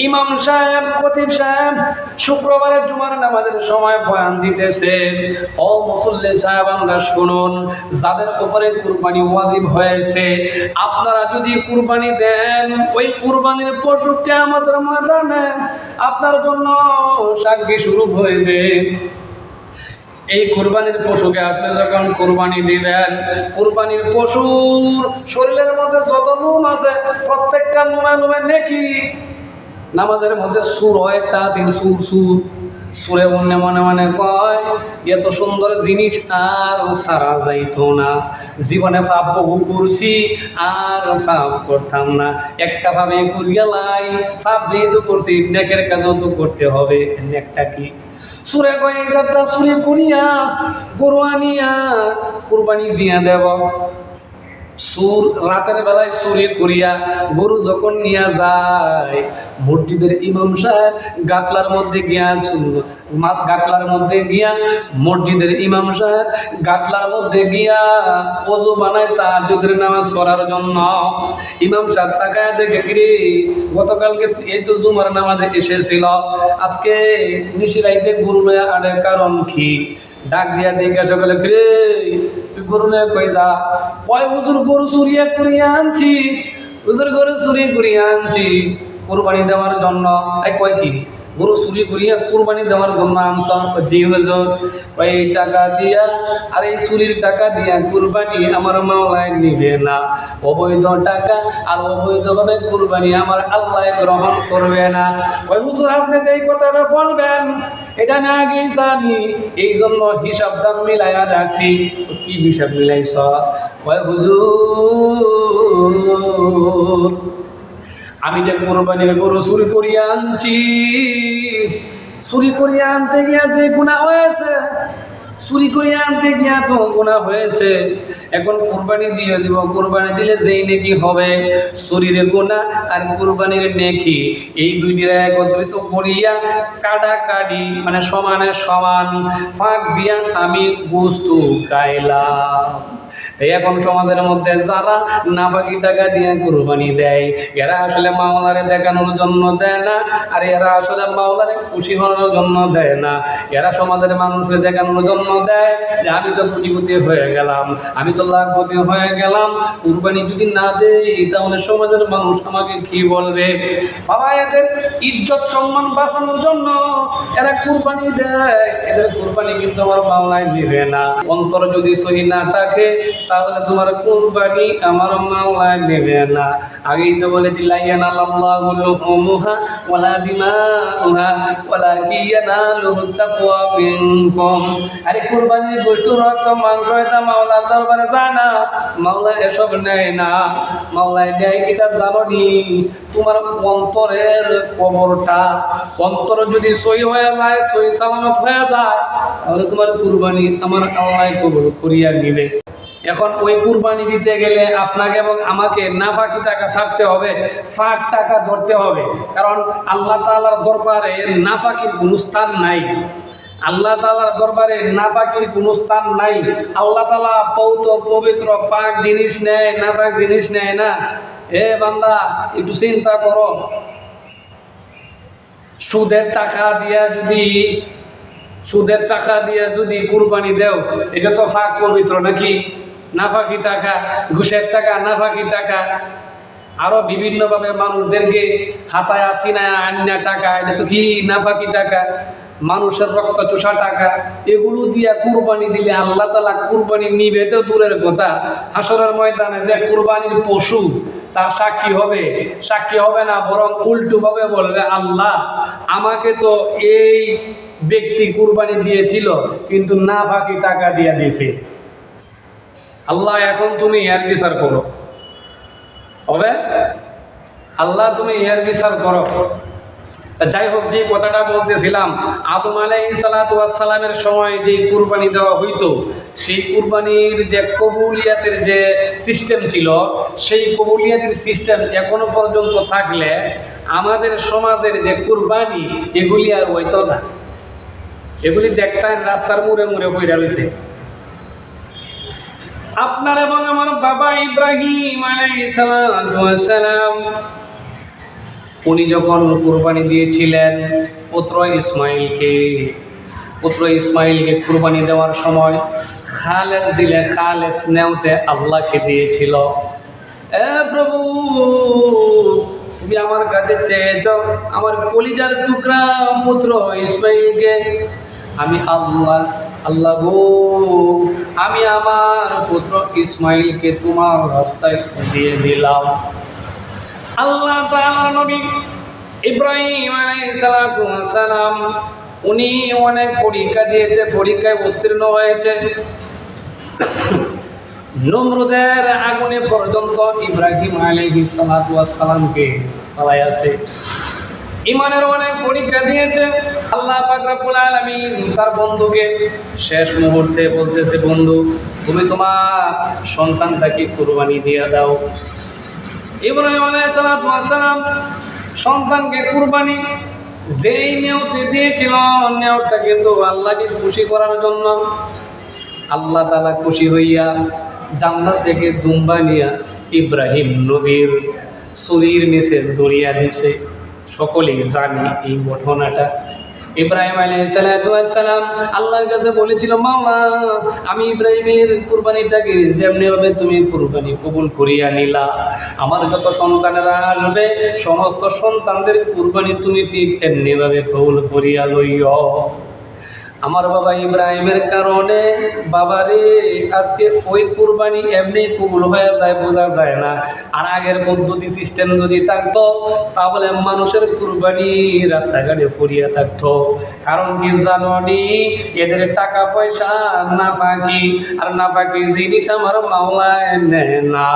ইমাম সাহেব, খতিব সাহেব শুক্রবারের জুমার নামাজের সময় বয়ান দিতেছে। ও মুসল্লি সাহেবানরা শুনুন, যাদের উপরে কুরবানি ওয়াজিব হয়েছে, আপনারা যদি কুরবানি দেন, ওই কুরবানির পশু কিয়ামতের ময়দানে আপনার জন্য সাক্ষী শুরু হইবে। এই কুরবানির পশুকে আপনি যখন কুরবানি দিবেন, কুরবানির পশুর শরীরের মধ্যে যত লোম আছে প্রত্যেকটা লোমে লোমে নেকি। নামাজের মধ্যে সুর হয়, তা সুর সুর সুরে মনে মনে মনে কয় এত সুন্দর জিনিস আর সারা যাইতো না, জীবনে পাপ বহু করছি আর পাপ করতাম না, একটা ভাবে করিয়ালাই পাপ যেহেতু করছি নেকের কাজও তো করতে হবে। নেকটা কি? সুরে কয় একটা সুরে করিয়া গরু আনিয়া কুরবানি দিয়া দেব। সুর রাতের বেলায় চুরি করিয়া গরু যখন নিয়ে যায়, মসজিদের ইমাম সাহেব গাটলার মধ্যে গিয়া মসজিদের ইমাম সাহেব গাটলার মধ্যে গিয়া ওযু বানায় তাহাজ্জুদের নামাজ পড়ার জন্য। ইমাম সাহেব তাকায় দেখে, কিরে গতকালকে এই তো জুমার নামাজে এসেছিল, আজকে নিশিরাইতে গরু লইয়া আরে কারণ কি? ডাক দিয়া জিজ্ঞাসা করলে, কিরে তুই গরু লইয়া কই যা? কয় হুজুর গরু চুরিয়া করিয়া আনছি, হুজুর গরু চুরি করিয়া আনছি কুরবানি দেওয়ার জন্য। কয় কি গরু চুরি করিয়া কুরবানি দেওয়ার জন্য আনছ? জি হুজুর। ওই টাকা দিয়া আর এই চুরির টাকা দিয়া কুরবানি আমার মাওলায় নিবে না, অবৈধ টাকা আর অবৈধভাবে কুরবানি আমার আল্লাহ গ্রহণ করবে না। ওই হুজুর আপনি যে এই কথাটা বলবেন এটা আমি আগেই জানি, এই জন্য হিসাব দাম মিলাইয়া রাখছি। কি হিসাব মিলাইছ? ওই হুজুর আমি যে কোরবানির গরু চুরি করিয়া আনছি, চুরি করিয়া আনতে গিয়া যে গুনাহ হয়েছে, চুরি করিয়া আনতে গিয়া তো গুনাহ হয়েছে, এখন কুরবানি দিয়ে দিব। কুরবানি দিলে যেই নেকি হবে, চুরির গুনাহ আর কুরবানির নেকি এই দুইটা একত্রিত করিয়া কাটাকাটি মানে সমানে সমান ফাঁক দিয়া আমি বস্তু গাইলাম। এখন সমাজের মধ্যে যারা নাফাকি টাকা দিয়ে কুরবানি দেয়, এরা আসলে মাওলারে দেখানোর জন্য দেয় না, আর এরা আসলে মাওলারে খুশি হওয়ার জন্য দেয় না। এরা সমাজের মানুষকে দেখানোর জন্য দেয় যে আমি তো কোটিপতি হয়ে গেলাম, আমি তো লাখপতি হয়ে গেলাম, কুরবানি যদি না দেই তাহলে সমাজের মানুষ আমাকে কি বলবে। বাবা, এদের ইজ্জত সম্মান বাঁচানোর জন্য এরা কুরবানি দেয়, এদের কুরবানি কিন্তু আমার মাওলায় নেবে না। অন্তর যদি সহি না থাকে তাহলে তোমার কুরবানি আমার মাওলায় নেবে না। আগেই তো বলেছি লা ইয়ানালাল্লাহু লুহুমুহা ওয়ালা দিমাউহা ওয়ালাকিন ইয়ানালুহু তাকওয়া মিনকুম। আরে কুরবানির গোশত, রক্ত, মাংস এটা মাওলার দরবারে যায় না, মাওলা এসব নেয় না। মাওলায় নেয় কিটা জানি? তোমার অন্তরের কবরটা। অন্তর যদি সহি হয়ে যায়, সহি সালামত হয়ে যায়, তাহলে তোমার কুরবানি আমার আল্লাহ কবুল করিয়া নিবে। এখন ওই কুরবানি দিতে গেলে আপনাকে এবং আমাকে নাফাকি টাকা ছাড়তে হবে, ফাঁক টাকা ধরতে হবে, কারণ আল্লাহ তাআলার দরবারে নাফাকির কোনো স্থান নাই। আল্লাহ তাআলার দরবারে নাফাকির কোনো স্থান নাই। আল্লাহ তাআলা পবিত্র পাক জিনিস নেয়, নাফাক জিনিস নেয় না। বান্দা একটু চিন্তা করো, সুদের টাকা দিয়া যদি কুরবানি দেও, এটা তো ফাঁক পবিত্র নাকি? নাফাকি টাকা, ঘুষের টাকা, নাফাকি টাকা, আরো বিভিন্নভাবে মানুষদেরকে হাতায় আসিনায় আন্যা টাকা, এটা তো কি নাফাকি টাকা, মানুষের রক্ত চোষা টাকা। এগুলো দিয়া কুরবানি দিলে আল্লাহ তাআলা কুরবানি নিবে তো দূরের কথা, হাসরের ময়দানে যে কুরবানির পশু তার সাক্ষী হবে না, বরং উল্টো ভাবে বলবে, আল্লাহ আমাকে তো এই ব্যক্তি কুরবানি দিয়েছিল কিন্তু নাফাকি টাকা দিয়া দিয়েছে, আল্লাহ এখন তুমি এর বিচার করো। হবে আল্লাহ তুমি এর বিচার করো। যাই হোক, যে কথাটা বলতেছিলাম, আদম আলাইহিস সালাতু ওয়াস সালামের সময় যে কুরবানি দেওয়া হইতো, সেই কুরবানির যে কবুলিয়াতের যে সিস্টেম ছিল, সেই কবুলিয়াতের সিস্টেম এখনো পর্যন্ত থাকলে আমাদের সমাজের যে কুরবানি এগুলি আর হইতো না। এগুলি দেখতেন রাস্তার মুড়ে মুড়ে পইরা রয়েছে। আপনার এবং আমার বাবা ইব্রাহিম আলাইহিস সালাম উনি যখন কুরবানি দিয়েছিলেন পুত্র ইসমাইলকে কুরবানি দেওয়ার সময় খালেস নেওতে আল্লাহকে দিয়েছিল। এ প্রভু, তুমি আমার কাছে চেয়েছ আমার কলিজার টুকরা পুত্র ইসমাইলকে। আমি আল্লাহ গো, আমি আমার পুত্র ইসমাইলকে তোমার রাস্তায় দিয়ে দিলাম। আল্লাহ তাআলা নবী ইব্রাহিম আলাইহিস সালাতু ওয়াস সালাম উনি অনেক পরীক্ষা দিয়েছে, পরীক্ষায় উত্তীর্ণ হয়েছে। নমরুদের আগুনে পর্যন্ত ইব্রাহিম আলাইহিস সালাতু ওয়াস সালামকে পালাইছে। ইমানের অনেক পরীক্ষা দিয়েছে। আল্লাহ পাক রব্বুল আলামিন তার বন্ধুকে শেষ মুহূর্তে বলতেছে, বন্ধু তুমি তোমার সন্তানটাকে কুরবানি দিয়ে দাও। ইব্রাহিম আলাইহিস সালাতু ওয়াস সালাম সন্তানকে কুরবানি যেই নিয়তে দিয়েছিল, নিয়তটা কিন্তু আল্লাহকে খুশি করার জন্য। আল্লাহ তাআলা খুশি হইয়া জান্নাত থেকে দুম্বা নিয়া ইব্রাহিম নবীর শরীর নিচে দড়িয়া দিছে। সকলেই জানি এই ঘটনাটা। ইব্রাহিম আলাইহিস সালাম আল্লাহর কাছে বলেছিল, মাওলা আমি ইব্রাহিমের কুরবানিটাকে যেমনিভাবে তুমি কুরবানি কবুল করিয়া নিলা, আমার যত সন্তানেরা আসবে সমস্ত সন্তানদের কুরবানি তুমি ঠিক এমনিভাবে কবুল করিয়া লইও। আমার বাবা ইব্রাহিমের কারণে বাবারে আজকে ওই কুরবানি এমনি কবুল হয়ে যায়, বোঝা যায় না। আর আগের পদ্ধতি সিস্টেম যদি থাকতো তাহলে মানুষের কুরবানি রাস্তাঘাটে ফুরিয়ে থাকতো। কারণ কি জানি, এদের টাকা পয়সা নাপাকি, আর নাপাকি জিনিস আমার মাওলায় নেয় না।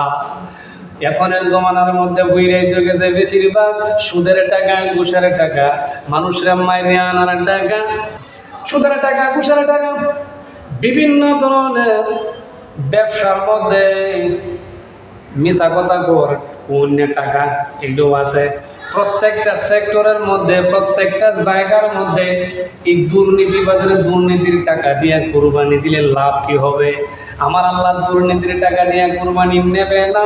এখনের জমানার মধ্যে বইরাইতে গেছে বেশিরভাগ সুদের টাকা, ঘুষের টাকা, মানুষরা মাইরে আনার টাকা, সুদের টাকা, ঘুষের টাকা, বিভিন্ন ধরনের ব্যবসার মধ্যে মিছা কথা কর অন্য টাকা এগুলো আছে। প্রত্যেকটা সেক্টরের মধ্যে, প্রত্যেকটা জায়গার মধ্যে এই দুর্নীতির টাকা দিয়ে কুরবানি দিলে লাভ কি হবে? আমার আল্লাহ দুর্নীতির টাকা দিয়ে কুরবানি নেবে না।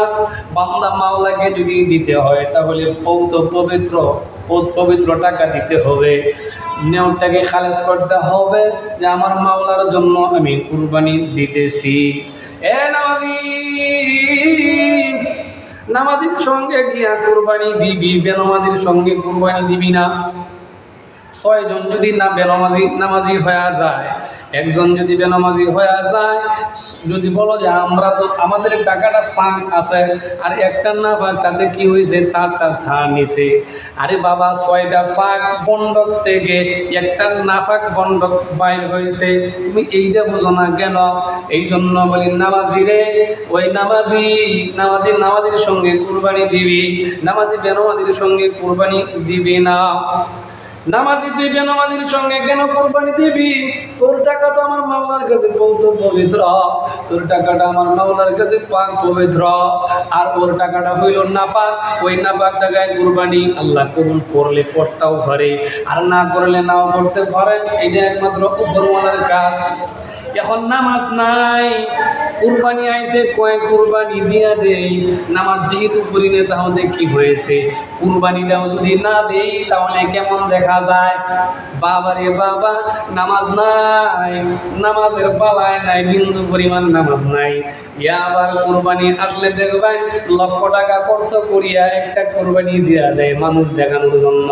বান্দা মাওলাকে যদি দিতে হয় তাহলে পবিত্র টাকা দিতে হবে, নেওয়াটাকে খালেজ করতে হবে যে আমার মাওলার জন্য আমি কুরবানি দিতেছি। এ নামাজির সঙ্গে গিয়া কুরবানি দিবি, বেনামাজির সঙ্গে কুরবানি দিবি না। 6 জন যদি নামাজি হয়ে যায়, একজন যদি বেনামাজি হয়ে যায়, যদি বলো যে আমরা তো আমাদের টাকাটা ফাঁক আছে আর একটা না ফাঁক, তাতে কি হয়েছে তার ধার নিছে। আরে বাবা, 6টা ফাঁক বন্ধক থেকে একটা না ফাঁক বন্ধক বাইর হয়েছে, তুমি এইটা বুঝো না কেন? এই জন্য বলি নামাজি রে, ওই নামাজির সঙ্গে কুরবানি দিবি, নামাজি বেনামাজির সঙ্গে কুরবানি দিবি না। নামাজি তুই বেনামাজির সঙ্গে কেন কুরবানি দিবি? তোর টাকা তো আমার মাওলার কাছে পবিত্র, তোর টাকাটা আমার মাওলার কাছে পাক পবিত্র, আর ওর টাকাটা হইল না পাক। ওই না পাক টাকায় কুরবানি আল্লাহ কবুল করলে করতেও পারে, আর না করলে নাও করতে পারে। এটা একমাত্র উপরওয়ালার কাজ। এখন নামাজ নাই, কুরবানি আইছে, কয়েক কুরবানি দিয়া দেই। নামাজ যেহেতু করি না, তাহলে কি হয়েছে? কুরবানিটাও যদি না দেই তাহলে কেমন দেখা যায়? বাবারে বাবা, নামাজ নাই, নামাজের পালায় নাই, বিন্দু পরিমাণ নামাজ নাই। আবার কুরবানি আসলে দেখবেন লক্ষ টাকা খরচ করিয়া একটা কুরবানি দিয়া দেয় মানুষ দেখানোর জন্য।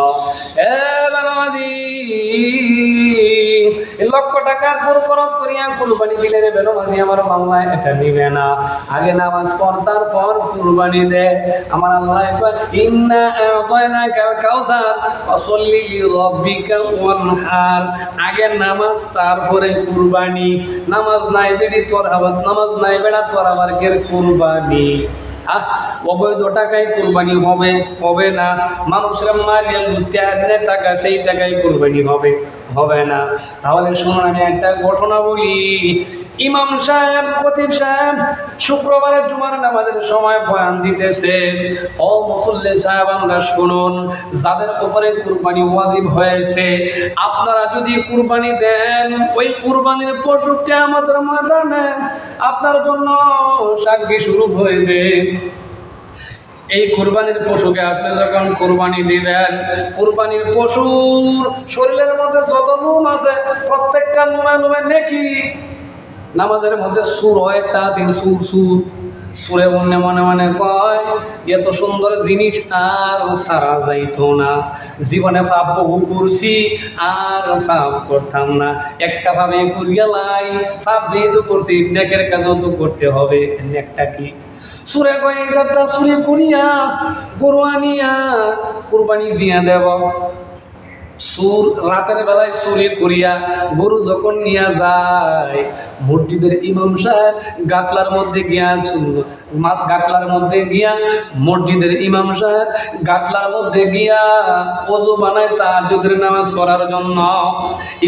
নামাজি লক্ষ টাকা খরচ করিয়া কুরবানি দিলে রে বেনামাজি আমার মামলায় এটা নিবে না। আগে নামাজ পড়, তারপর কুরবানি দে। আমার আল্লাহ একবার ইন্না আ'তাইনাকাল কাউসার ফাসাল্লি লিরাব্বিকা ওয়ানহার, আগে নামাজ তারপরে কুরবানি। নামাজ নাই বেড়ি তোর আবার, নামাজ নাই বেড়া তোর আবার কের কুরবানি। অবৈধ টাকায় কুরবানি হবে না। মানুষরা মারিয়া লুটিয়ে টাকা, সেই টাকায় কুরবানি হবে না। তাহলে শুনুন, আমি একটা ঘটনা বলি। ইমাম সাহেব, খতিব সাহেব শুক্রবারের জুমার নামাজের সময় বয়ান দিতেছে। ও মুসল্লি সাহেব, আমরা শুনুন, যাদের উপরে কুরবানি ওয়াজিব হয়েছে, আপনারা যদি কুরবানি দেন, ওই কুরবানির পশু কিয়ামতের ময়দানে আপনার জন্য সাক্ষী শুরু হইবে। এই কুরবানির পশুকে আপনি যখন কুরবানি দিবেন, কুরবানির পশুর শরীরের মধ্যে যত লোম আছে প্রত্যেকটা লোমে লোমে নেকি। নামাজের মধ্যে সুর হয় একটা আছে, সুর সুর সুরে মনে মনে মনে কয় এত সুন্দর জিনিস আর সারা যাইতো না, জীবনে পাপ বহু করছি আর পাপ করতাম না, একটা ভাবে করিয়ালাই পাপ যেহেতু করছি নেকের কাজও তো করতে হবে। নেকটা কি? সুরে কয় একটা সুরে করিয়া গরু আনিয়া কুরবানি দিয়া দেব। সুর রাতের বেলায় চুরি করিয়া গরু যখন নিয়ে যায়, মসজিদের ইমাম সাহেব গাটলার মধ্যে গিয়া গাটলার মধ্যে গিয়া মসজিদের ইমাম সাহেব গাটলার মধ্যে গিয়া ওযু বানায় তাহাজ্জুদের নামাজ পড়ার জন্য।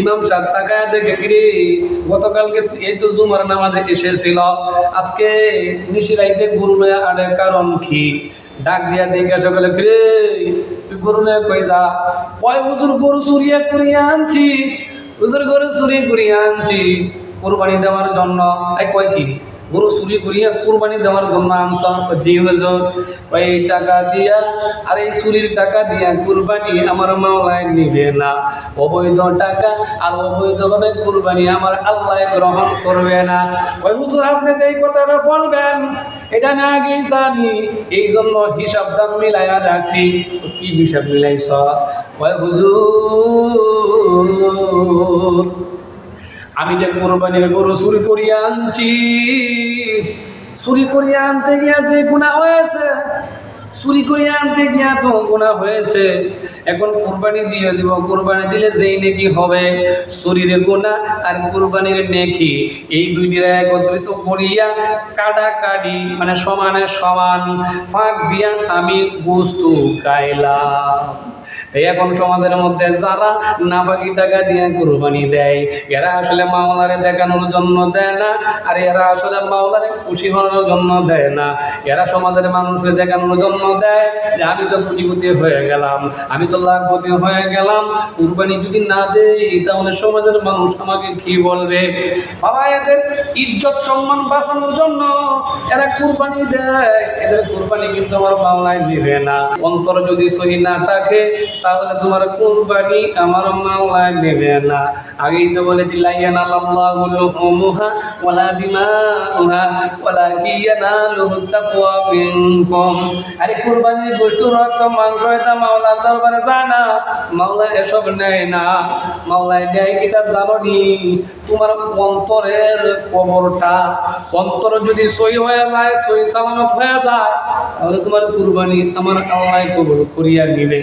ইমাম সাহেব তাকায় দেখে, কিরে গতকালকে এই তো জুমার নামাজে এসেছিল, আজকে নিশিরাইতে গরু লয়ে আড়ে কারণ কি? ডাক দিয়া জিজ্ঞাসা করলে, কিরে তুই গরু লয়ে কই যা? কয় হুজুর গরু চুরিয়া করিয়া আনছি, হুজুর গরু চুরি করিয়া আনছি কুরবানি দেওয়ার জন্য। এই কয় কি গরু চুরি করিয়া কুরবানি দেওয়ার জন্য আনছ? জি হুজুর। এই টাকা দিয়া আর এই চুরির টাকা দিয়া কুরবানি আমার মাওলায় নিবে না, অবৈধ টাকা আর অবৈধভাবে কুরবানি আমার আল্লাহ গ্রহণ করবে না। ওই হুজুর আপনি যে এই কথাটা বলবেন এটা না আগেই জানি, এই জন্য হিসাবটা মিলাইয়া রাখছি। কি হিসাব মিলাইছ? ওই হুজুর আমি যে কোরবানির গরু চুরি করিয়া আনছি, চুরি করিয়া আনতে গিয়া যে গুনাহ হয়েছে, চুরি করিয়া আনতে গিয়া তো গুনাহ হয়েছে, এখন কুরবানি দিয়ে দিব। কুরবানি দিলে যেই নেকি হবে, চুরির গুনাহ আর কুরবানির নেকি এই দুইটির একত্রিত করিয়া কাটাকাটি মানে সমানে সমান ফাঁক দিয়া আমি বস্তু খাইলাম। এখন সমাজের মধ্যে যারা নাফাকি টাকা দিয়ে কুরবানি দেয়, এরা আসলে মাওলারে দেখানোর জন্য দেয় না, আর এরা আসলে মাওলারে খুশি হওয়ার জন্য দেয় না। এরা সমাজের মানুষকে দেখানোর জন্য দেয় যে আমি তো কোটিপতি হয়ে গেলাম, আমি তো লাখপতি হয়ে গেলাম, কুরবানি যদি না দেই তাহলে সমাজের মানুষ আমাকে কি বলবে। বাবা এদের ইজ্জত সম্মান বাঁচানোর জন্য এরা কুরবানি দেয়, এদের কুরবানি কিন্তু আমার মাওলায় দিবে না। অন্তর যদি সহি না থাকে তাহলে তোমার কুরবানি আমার মাওলায় নেবে না। আগেই তো বলেছি লাইয়ানা আল্লাহু লুহুমুহা ওয়ালা দিমাউহা ওয়ালাকিন ইয়ানালুহু তাকওয়া মিনকুম। আরে কুরবানির গোশত রক্ত মাংস এটা মাওলার দরবারে যায় না, মাওলা এসব নেয় না। মাওলায় নেয় কিটা জানি? তোমার অন্তরের কবরটা। অন্তর যদি সহি হয়ে যায়, সহি সালামত হয়ে যায়, তাহলে তোমার কুরবানি আমার আল্লাহ কবুল করিয়া নিবে।